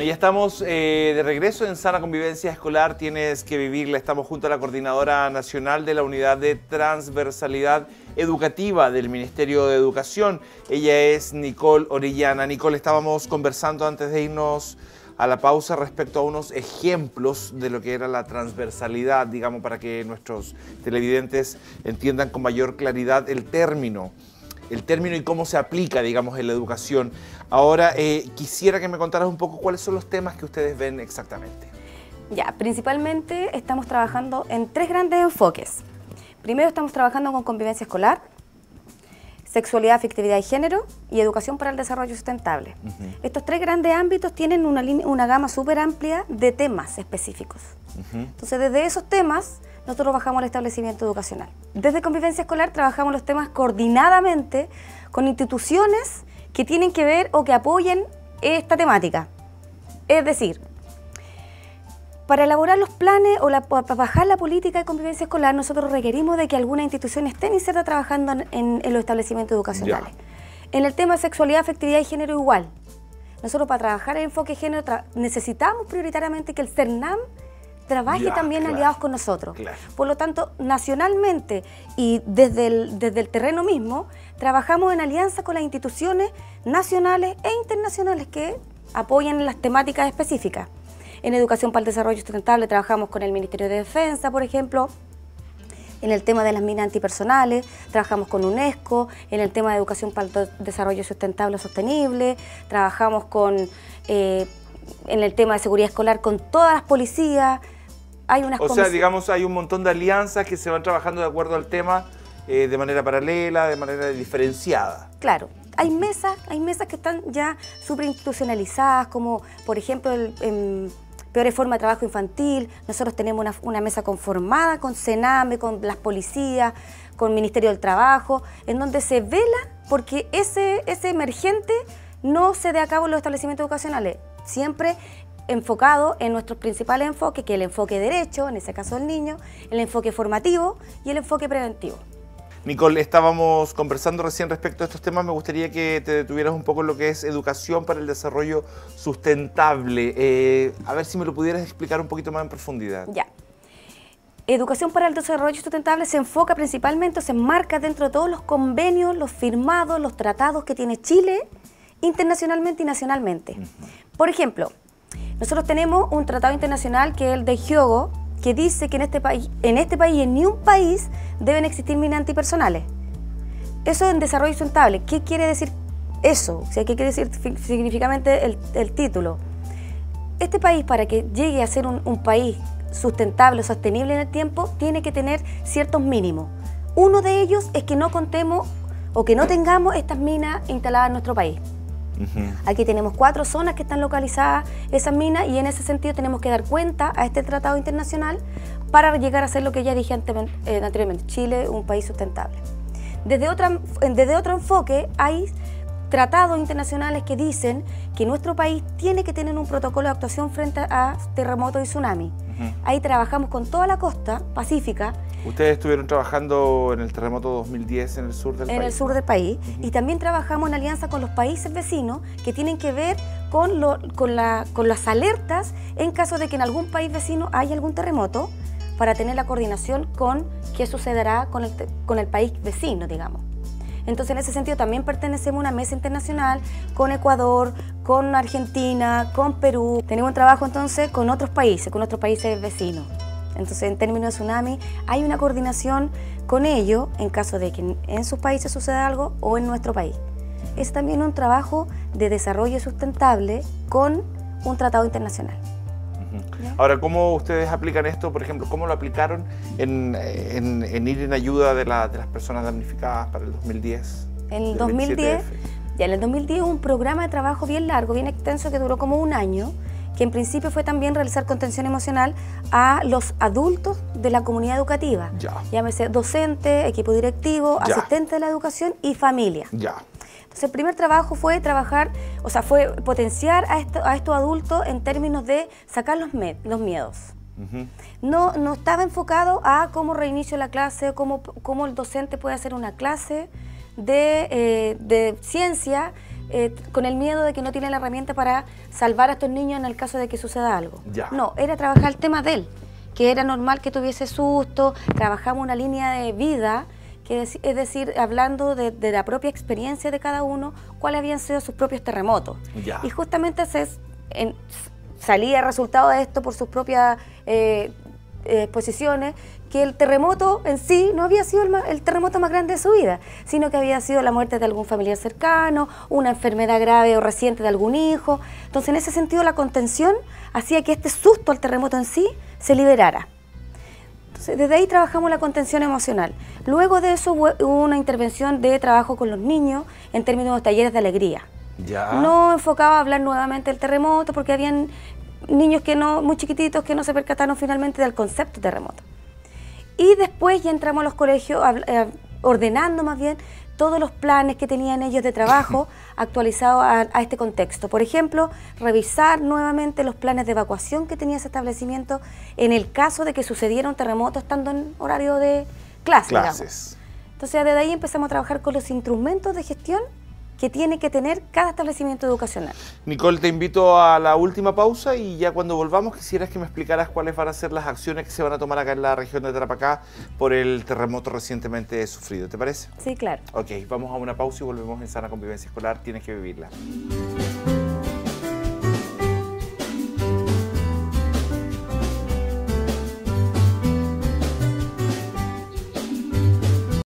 ya estamos de regreso en Sana Convivencia Escolar, Tienes que Vivirla. Estamos junto a la Coordinadora Nacional de la Unidad de Transversalidad Educativa del Ministerio de Educación. Ella es Nicole Orellana. Nicole, estábamos conversando antes de irnos a la pausa respecto a unos ejemplos de lo que era la transversalidad, digamos, para que nuestros televidentes entiendan con mayor claridad el término y cómo se aplica, digamos, en la educación. Ahora, quisiera que me contaras un poco cuáles son los temas que ustedes ven exactamente. Ya, principalmente estamos trabajando en tres grandes enfoques. Primero estamos trabajando con convivencia escolar, sexualidad, afectividad y género, y educación para el desarrollo sustentable. Estos tres grandes ámbitos tienen una gama súper amplia de temas específicos. Entonces, desde esos temas, nosotros bajamos el establecimiento educacional. Desde convivencia escolar trabajamos los temas coordinadamente con instituciones que tienen que ver o que apoyen esta temática. Es decir, para elaborar los planes o para bajar la política de convivencia escolar, nosotros requerimos de que alguna institución esté inserta trabajando en los establecimientos educacionales. En el tema de sexualidad, afectividad y género igual. Nosotros para trabajar el enfoque de género necesitamos prioritariamente que el CERNAM trabaje también aliados con nosotros. Por lo tanto, nacionalmente y desde el terreno mismo, trabajamos en alianza con las instituciones nacionales e internacionales que apoyan las temáticas específicas. En educación para el desarrollo sustentable trabajamos con el Ministerio de Defensa, por ejemplo. En el tema de las minas antipersonales, trabajamos con UNESCO. En el tema de educación para el desarrollo sustentable o sostenible, trabajamos en el tema de seguridad escolar con todas las policías. O sea, digamos, hay un montón de alianzas que se van trabajando de acuerdo al tema de manera paralela, de manera diferenciada. Claro, hay mesas que están ya súper institucionalizadas, como por ejemplo peores formas de trabajo infantil. Nosotros tenemos una mesa conformada con CENAME, con las policías, con el Ministerio del Trabajo, en donde se vela porque ese emergente no se dé a cabo en los establecimientos educacionales, siempre enfocado en nuestros principales enfoques, que es el enfoque derecho, en ese caso del niño, el enfoque formativo y el enfoque preventivo. Nicole, estábamos conversando recién respecto a estos temas. Me gustaría que te detuvieras un poco en lo que es educación para el desarrollo sustentable. A ver si me lo pudieras explicar un poquito más en profundidad. Ya. Educación para el desarrollo sustentable se enfoca principalmente, se enmarca dentro de todos los convenios, los firmados, los tratados que tiene Chile internacionalmente y nacionalmente. Por ejemplo, nosotros tenemos un tratado internacional que es el de Hyogo, que dice que en este país y en ni un país deben existir minas antipersonales. Eso en desarrollo sustentable. ¿Qué quiere decir eso? O sea, ¿qué quiere decir significativamente el título? Este país, para que llegue a ser un país sustentable o sostenible en el tiempo, tiene que tener ciertos mínimos. Uno de ellos es que no contemos o que no tengamos estas minas instaladas en nuestro país. Aquí tenemos 4 zonas que están localizadas esas minas y en ese sentido tenemos que dar cuenta a este tratado internacional para llegar a ser lo que ya dije anteriormente, Chile, un país sustentable. Desde otro enfoque hay tratados internacionales que dicen que nuestro país tiene que tener un protocolo de actuación frente a terremotos y tsunami. Ahí trabajamos con toda la costa pacífica. Ustedes estuvieron trabajando en el terremoto 2010 en el sur del país. En el sur del país. Y también trabajamos en alianza con los países vecinos que tienen que ver con las alertas en caso de que en algún país vecino haya algún terremoto, para tener la coordinación con qué sucederá con el país vecino, digamos. Entonces, en ese sentido, también pertenecemos a una mesa internacional con Ecuador, con Argentina, con Perú. Tenemos un trabajo entonces con otros países vecinos. Entonces, en términos de tsunami, hay una coordinación con ellos en caso de que en sus países suceda algo o en nuestro país. Es también un trabajo de desarrollo sustentable con un tratado internacional. Ahora, ¿cómo ustedes aplican esto? Por ejemplo, ¿cómo lo aplicaron en ir en ayuda de las personas damnificadas para el 2010? En el 2010, en el 2010 hubo un programa de trabajo bien largo, bien extenso, que duró como un año, que en principio fue también realizar contención emocional a los adultos de la comunidad educativa. Llámese docente, equipo directivo, asistente de la educación y familia. Entonces, el primer trabajo fue fue potenciar a estos adultos en términos de sacar los miedos. No estaba enfocado a cómo reinicio la clase, cómo el docente puede hacer una clase de ciencia con el miedo de que no tiene la herramienta para salvar a estos niños en el caso de que suceda algo. Ya. No, era trabajar el tema de él, que era normal que tuviese susto, trabajamos una línea de vida, que es decir, hablando de la propia experiencia de cada uno, cuáles habían sido sus propios terremotos. Ya. Y justamente salía el resultado de esto por sus propias exposiciones, que el terremoto en sí no había sido el terremoto más grande de su vida, sino que había sido la muerte de algún familiar cercano, una enfermedad grave o reciente de algún hijo. Entonces, en ese sentido, la contención hacía que este susto al terremoto en sí se liberara. Entonces, desde ahí trabajamos la contención emocional. Luego de eso hubo una intervención de trabajo con los niños en términos de talleres de alegría. Ya. No enfocaba a hablar nuevamente del terremoto porque habían niños muy chiquititos que no se percataron finalmente del concepto terremoto. Y después ya entramos a los colegios ordenando más bien todos los planes que tenían ellos de trabajo actualizados a este contexto. Por ejemplo, revisar nuevamente los planes de evacuación que tenía ese establecimiento en el caso de que sucediera un terremoto estando en horario de clases. Digamos. Entonces, desde ahí empezamos a trabajar con los instrumentos de gestión que tiene que tener cada establecimiento educacional. Nicole, te invito a la última pausa y ya cuando volvamos quisieras que me explicaras cuáles van a ser las acciones que se van a tomar acá en la región de Tarapacá por el terremoto recientemente sufrido. ¿Te parece? Sí, claro. Ok, vamos a una pausa y volvemos en Sana Convivencia Escolar. Tienes que vivirla.